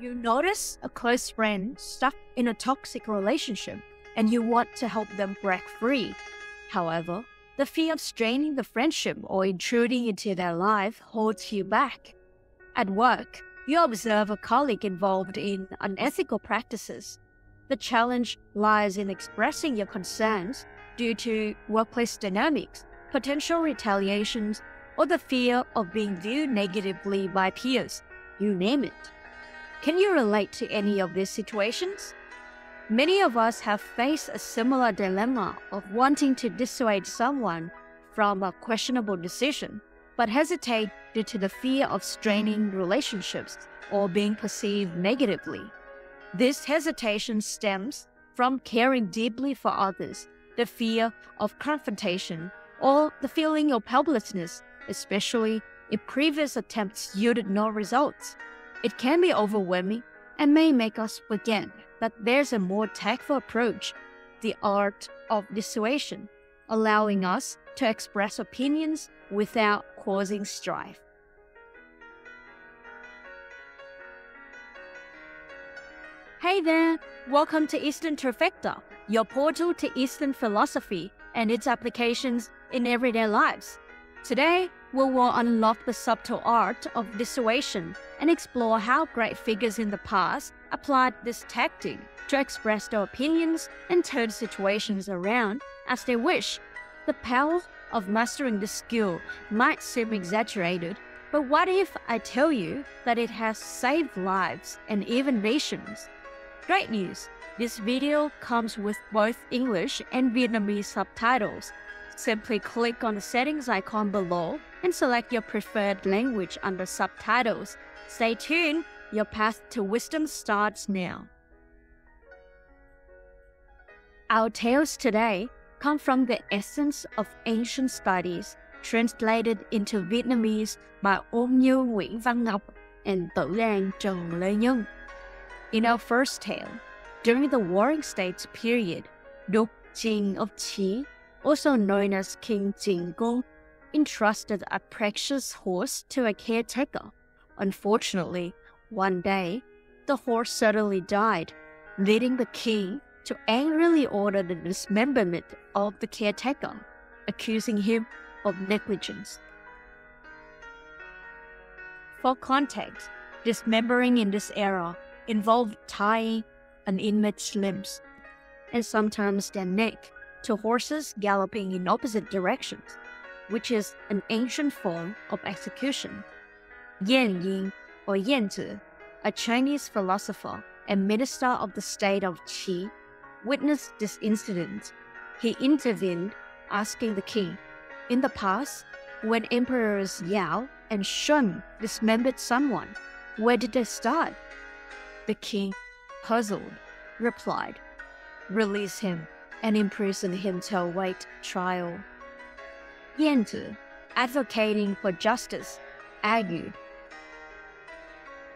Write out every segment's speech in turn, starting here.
You notice a close friend stuck in a toxic relationship and you want to help them break free. However, the fear of straining the friendship or intruding into their life holds you back. At work, you observe a colleague involved in unethical practices. The challenge lies in expressing your concerns due to workplace dynamics, potential retaliations, or the fear of being viewed negatively by peers. You name it. Can you relate to any of these situations? Many of us have faced a similar dilemma of wanting to dissuade someone from a questionable decision, but hesitate due to the fear of straining relationships or being perceived negatively. This hesitation stems from caring deeply for others, the fear of confrontation, or the feeling of helplessness, especially if previous attempts yielded no results. It can be overwhelming and may make us forget that there's a more tactful approach, the art of dissuasion, allowing us to express opinions without causing strife. Hey there! Welcome to Eastern Trifecta, your portal to Eastern philosophy and its applications in everyday lives. Today, we will unlock the subtle art of dissuasion and explore how great figures in the past applied this tactic to express their opinions and turn situations around as they wish. The power of mastering this skill might seem exaggerated, but what if I tell you that it has saved lives and even nations? Great news! This video comes with both English and Vietnamese subtitles. Simply click on the settings icon below and select your preferred language under subtitles. Stay tuned, your path to wisdom starts now. Our tales today come from the essence of ancient studies, translated into Vietnamese by Ôn Như Nguyễn Văn Ngọc and Tử Đang Trần Lê Nhân. In our first tale, during the Warring States period, Duke Jin of Qi, also known as King Jin Gong, entrusted a precious horse to a caretaker. Unfortunately, one day, the horse suddenly died, leading the king to angrily order the dismemberment of the caretaker, accusing him of negligence. For context, dismembering in this era involved tying an inmate's limbs, and sometimes their neck, to horses galloping in opposite directions, which is an ancient form of execution. Yan Yin, or Yanzi, a Chinese philosopher and minister of the state of Qi, witnessed this incident. He intervened, asking the king, in the past, when emperors Yao and Shun dismembered someone, where did they start? The king, puzzled, replied, release him and imprison him to await trial. Yanzi, advocating for justice, argued,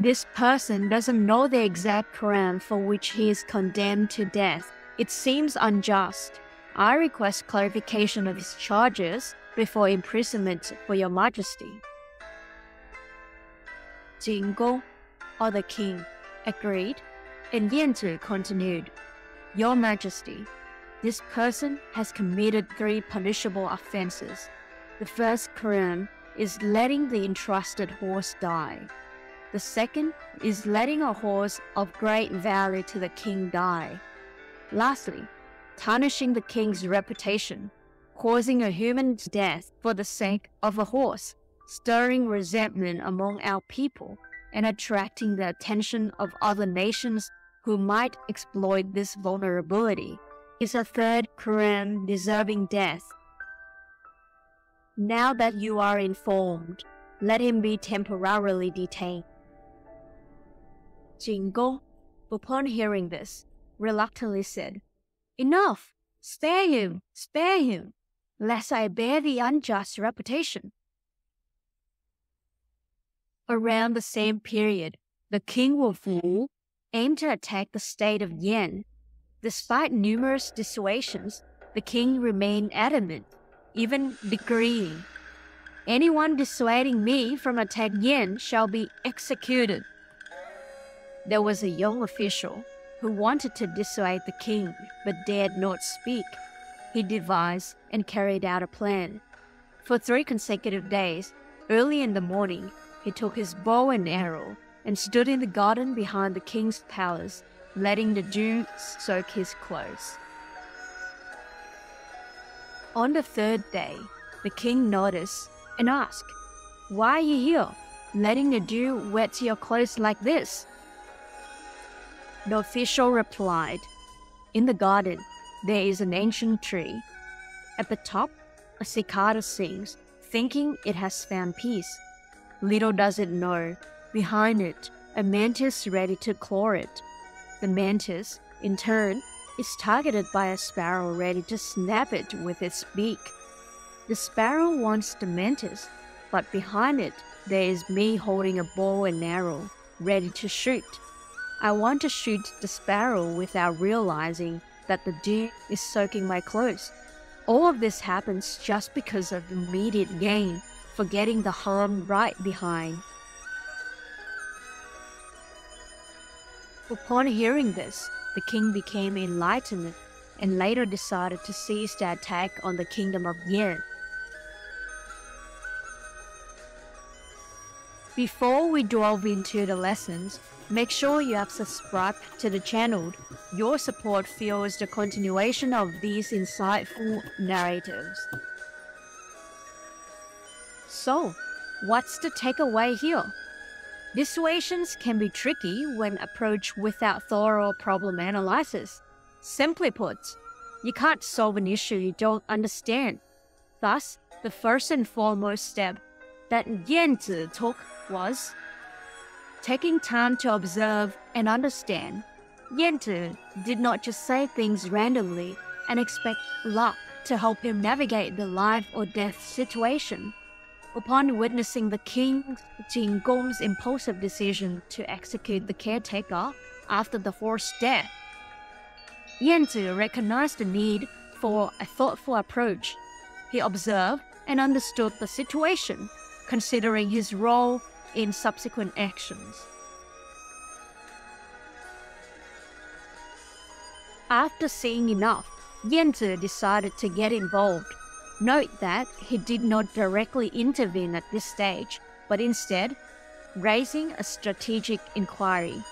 this person doesn't know the exact crime for which he is condemned to death. It seems unjust. I request clarification of his charges before imprisonment for your majesty. Jin Gong, or the king, agreed, and Yanzi continued, your majesty, this person has committed 3 punishable offenses. The first crime is letting the entrusted horse die. The second is letting a horse of great value to the king die. Lastly, tarnishing the king's reputation, causing a human's death for the sake of a horse, stirring resentment among our people, and attracting the attention of other nations who might exploit this vulnerability, is a third crime deserving death. Now that you are informed, let him be temporarily detained. Jin Gong, upon hearing this, reluctantly said, enough! Spare him, lest I bear the unjust reputation. Around the same period, the king of Wu aimed to attack the state of Yan. Despite numerous dissuasions, the king remained adamant, even decreeing, anyone dissuading me from attacking Yan shall be executed. there was a young official who wanted to dissuade the king but dared not speak. He devised and carried out a plan. For 3 consecutive days, early in the morning, he took his bow and arrow and stood in the garden behind the king's palace, letting the dew soak his clothes. On the 3rd day, the king noticed and asked, "Why are you here, letting the dew wet your clothes like this?" The official replied, "In the garden, there is an ancient tree. At the top, a cicada sings, thinking it has found peace. Little does it know, behind it, a mantis ready to claw it. The mantis, in turn, is targeted by a sparrow ready to snap it with its beak. The sparrow wants the mantis, but behind it, there is me holding a bow and arrow, ready to shoot. I want to shoot the sparrow without realizing that the dew is soaking my clothes. All of this happens just because of immediate gain, forgetting the harm right behind." Upon hearing this, the king became enlightened and later decided to seize the attack on the kingdom of Yen. Before we delve into the lessons, make sure you have subscribed to the channel. Your support fuels the continuation of these insightful narratives. So, what's the takeaway here? Dissuasions can be tricky when approached without thorough problem analysis. Simply put, you can't solve an issue you don't understand. Thus, the first and foremost step that Yanzi took was taking time to observe and understand. Yanzi did not just say things randomly and expect luck to help him navigate the life or death situation. Upon witnessing the king Jingong's impulsive decision to execute the caretaker after the forced death, Yanzi recognized the need for a thoughtful approach. He observed and understood the situation, considering his role in subsequent actions. After seeing enough, Yanzi decided to get involved. Note that he did not directly intervene at this stage, but instead raising a strategic inquiry.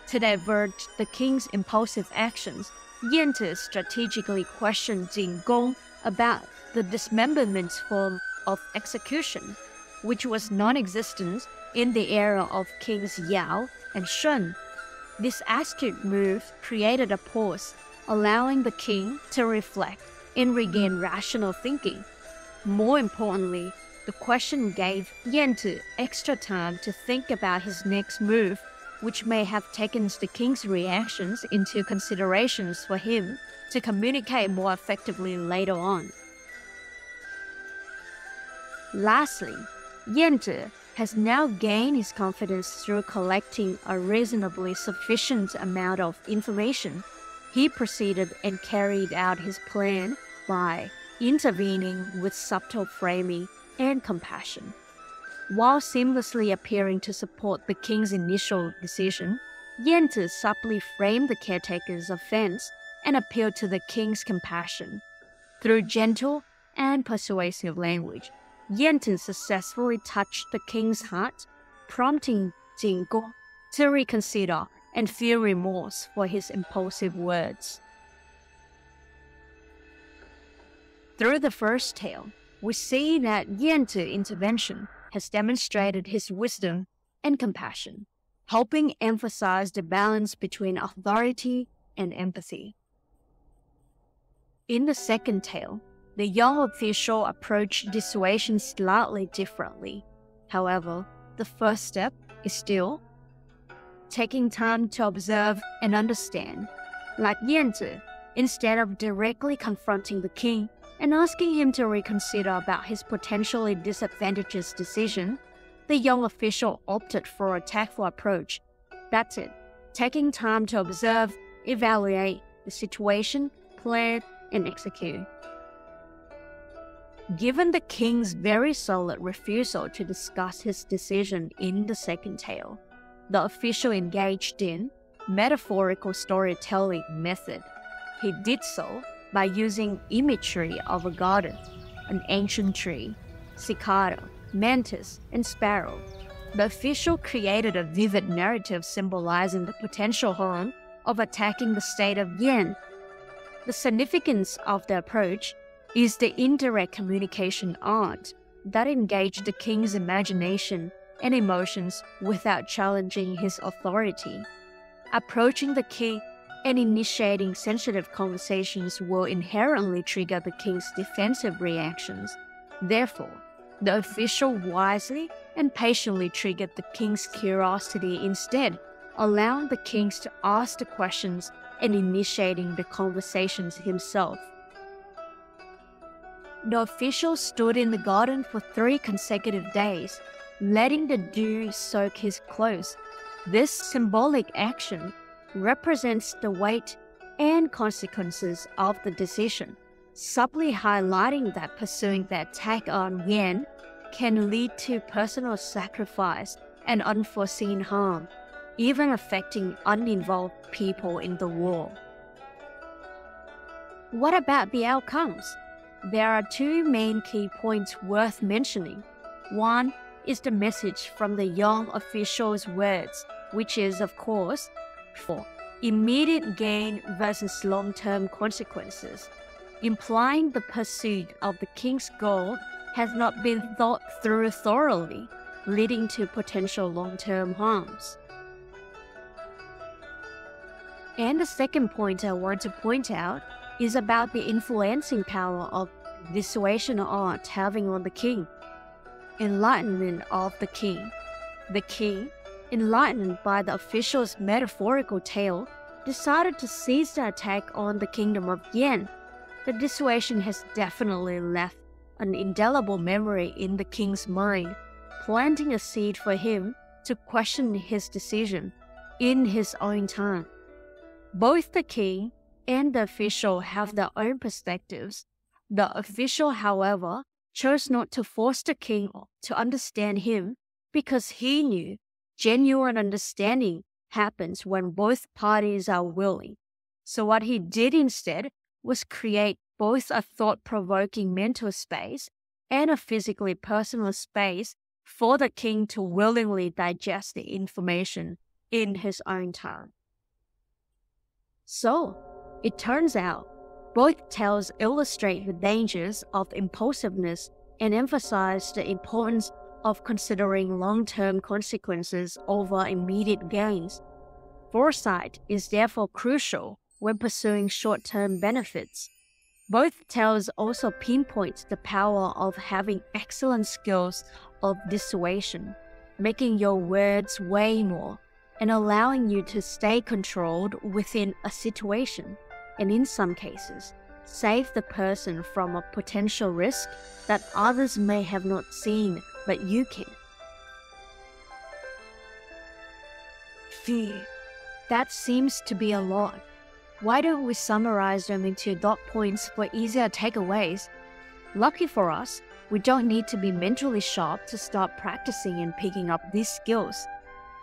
To divert the king's impulsive actions, Yanzi strategically questioned Jingong about the dismemberment form of execution, which was non-existent in the era of Kings Yao and Shun. This astute move created a pause, allowing the king to reflect and regain rational thinking. More importantly, the question gave Yanzi extra time to think about his next move, which may have taken the king's reactions into considerations for him to communicate more effectively later on. Lastly, Yanzi has now gained his confidence through collecting a reasonably sufficient amount of information. He proceeded and carried out his plan by intervening with subtle framing and compassion. While seamlessly appearing to support the king's initial decision, Yanzi subtly framed the caretaker's offense and appealed to the king's compassion. Through gentle and persuasive language, Yanzi successfully touched the king's heart, prompting Jingong to reconsider and feel remorse for his impulsive words. Through the first tale, we see that Yanzi's intervention has demonstrated his wisdom and compassion, helping emphasize the balance between authority and empathy. In the second tale, the young official approached dissuasion slightly differently. However, the first step is still taking time to observe and understand. Like Yanzi, instead of directly confronting the king and asking him to reconsider about his potentially disadvantageous decision, the young official opted for a tactful approach. That's it, taking time to observe, evaluate the situation, plan, and execute. Given the king's very solid refusal to discuss his decision in the second tale, the official engaged in metaphorical storytelling method. He did so by using imagery of a garden, an ancient tree, cicada, mantis, and sparrow. The official created a vivid narrative symbolizing the potential harm of attacking the state of Yan. The significance of the approach is the indirect communication art that engaged the king's imagination and emotions without challenging his authority. Approaching the king and initiating sensitive conversations will inherently trigger the king's defensive reactions. Therefore, the official wisely and patiently triggered the king's curiosity instead, allowing the king to ask the questions and initiating the conversations himself. The official stood in the garden for 3 consecutive days, letting the dew soak his clothes. This symbolic action represents the weight and consequences of the decision, subtly highlighting that pursuing the attack on Yan can lead to personal sacrifice and unforeseen harm, even affecting uninvolved people in the war. What about the outcomes? There are 2 main key points worth mentioning. One is the message from the young official's words, which is, of course, for immediate gain versus long-term consequences, implying the pursuit of the king's goal has not been thought through thoroughly, leading to potential long-term harms. And the second point I want to point out is about the influencing power of dissuasion art having on the king. Enlightenment of the king. The king, enlightened by the official's metaphorical tale, decided to seize the attack on the kingdom of Yan. The dissuasion has definitely left an indelible memory in the king's mind, planting a seed for him to question his decision in his own time. Both the king and the official have their own perspectives. The official, however, chose not to force the king to understand him because he knew genuine understanding happens when both parties are willing. So what he did instead was create both a thought-provoking mental space and a physically personal space for the king to willingly digest the information in his own time. So, it turns out, both tales illustrate the dangers of impulsiveness and emphasize the importance of considering long-term consequences over immediate gains. Foresight is therefore crucial when pursuing short-term benefits. Both tales also pinpoint the power of having excellent skills of dissuasion, making your words weigh more and allowing you to stay controlled within a situation, and in some cases, save the person from a potential risk that others may have not seen, but you can. Phew, that seems to be a lot. Why don't we summarize them into dot points for easier takeaways? Lucky for us, we don't need to be mentally sharp to start practicing and picking up these skills.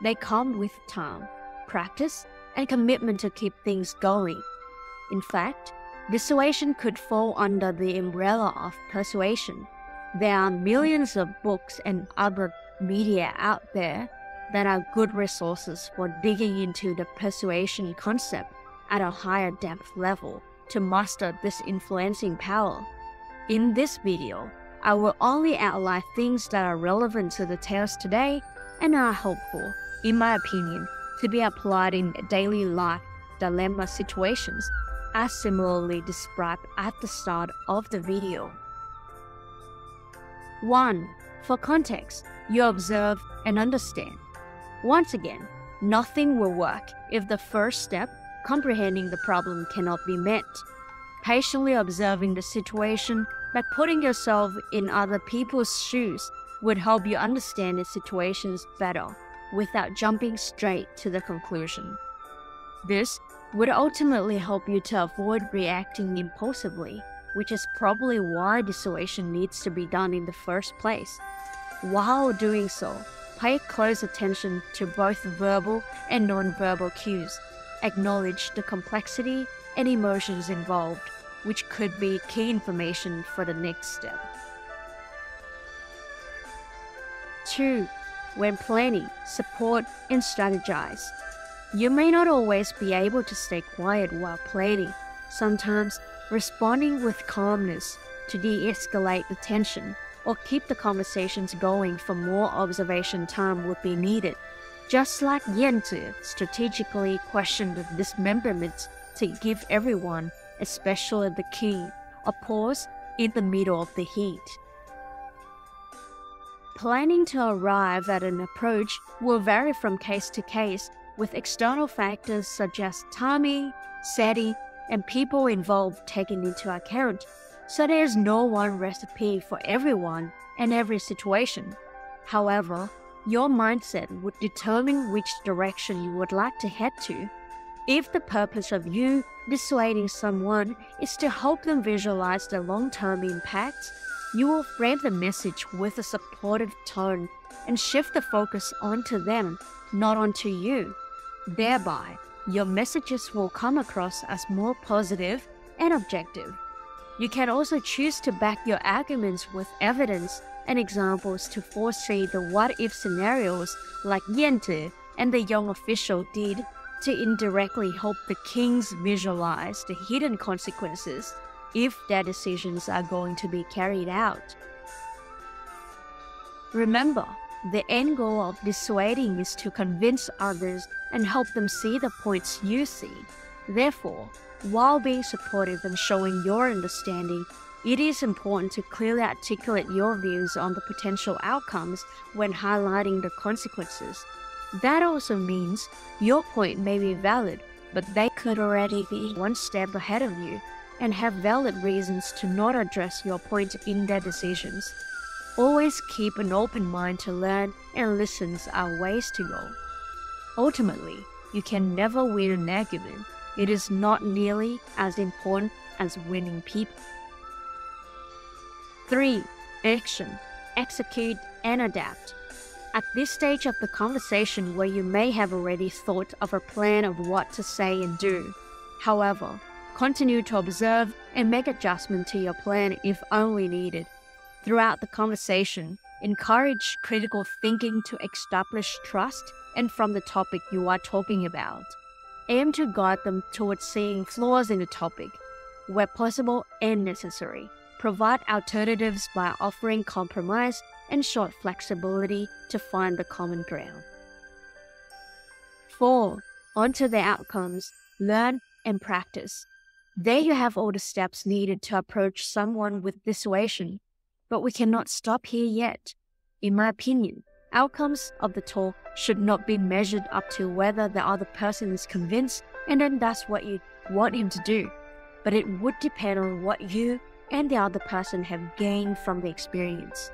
They come with time, practice, and commitment to keep things going. In fact, dissuasion could fall under the umbrella of persuasion. There are millions of books and other media out there that are good resources for digging into the persuasion concept at a higher depth level to master this influencing power. In this video, I will only outline things that are relevant to the tales today and are helpful, in my opinion, to be applied in daily life dilemma situations, as similarly described at the start of the video. 1. For context, you observe and understand. Once again, nothing will work if the first step, comprehending the problem, cannot be met. Patiently observing the situation by putting yourself in other people's shoes would help you understand the situations better without jumping straight to the conclusion. This would ultimately help you to avoid reacting impulsively, which is probably why dissuasion needs to be done in the first place. While doing so, Pay close attention to both verbal and non-verbal cues. Acknowledge the complexity and emotions involved, which could be key information for the next step. 2. When planning, support and strategize. You may not always be able to stay quiet while planning. Sometimes, responding with calmness to de-escalate the tension or keep the conversations going for more observation time would be needed. Just like Yente strategically questioned the dismemberment to give everyone, especially the king, a pause in the middle of the heat. Planning to arrive at an approach will vary from case to case, with external factors such as timing, setting, and people involved taken into account, so there's no one recipe for everyone and every situation. However, your mindset would determine which direction you would like to head to. If the purpose of you dissuading someone is to help them visualize the long-term impact, you will frame the message with a supportive tone and shift the focus onto them, not onto you. Thereby, your messages will come across as more positive and objective. You can also choose to back your arguments with evidence and examples to foresee the what-if scenarios like Yente and the young official did to indirectly help the kings visualize the hidden consequences if their decisions are going to be carried out. Remember, the end goal of dissuading is to convince others and help them see the points you see. Therefore, while being supportive and showing your understanding, it is important to clearly articulate your views on the potential outcomes when highlighting the consequences. That also means your point may be valid, but they could already be one step ahead of you and have valid reasons to not address your point in their decisions. Always keep an open mind to learn, and listens are ways to go. Ultimately, you can never win an argument. It is not nearly as important as winning people. 3. Action. Execute and adapt. At this stage of the conversation where you may have already thought of a plan of what to say and do. However, continue to observe and make adjustment to your plan if only needed. Throughout the conversation, encourage critical thinking to establish trust and from the topic you are talking about. Aim to guide them towards seeing flaws in the topic, where possible and necessary. Provide alternatives by offering compromise and short flexibility to find the common ground. 4. On to the outcomes. Learn and practice. There you have all the steps needed to approach someone with dissuasion, but we cannot stop here yet. In my opinion, outcomes of the talk should not be measured up to whether the other person is convinced and then that's what you want him to do, but it would depend on what you and the other person have gained from the experience.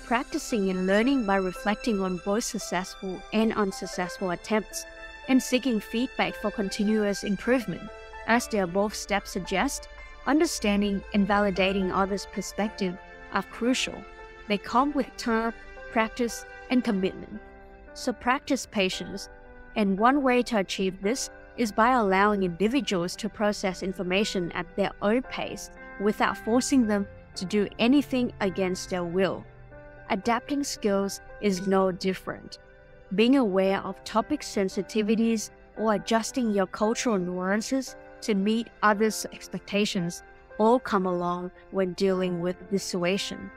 Practicing and learning by reflecting on both successful and unsuccessful attempts and seeking feedback for continuous improvement. As the above steps suggest, understanding and validating others' perspective are crucial. They come with time, practice, and commitment. So practice patience, and one way to achieve this is by allowing individuals to process information at their own pace without forcing them to do anything against their will. Adapting skills is no different. Being aware of topic sensitivities or adjusting your cultural nuances to meet others' expectations all come along when dealing with dissuasion.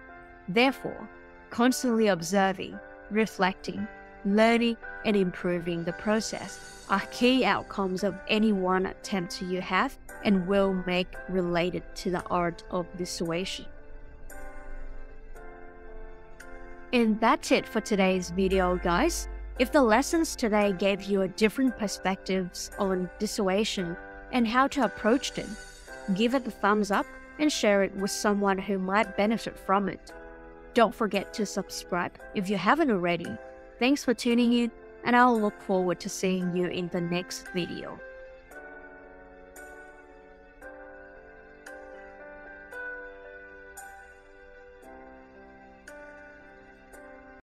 Therefore, constantly observing, reflecting, learning, and improving the process are key outcomes of any one attempt you have and will make related to the art of dissuasion. And that's it for today's video, guys. If the lessons today gave you a different perspectives on dissuasion and how to approach them, give it a thumbs up and share it with someone who might benefit from it. Don't forget to subscribe if you haven't already. Thanks for tuning in, and I'll look forward to seeing you in the next video.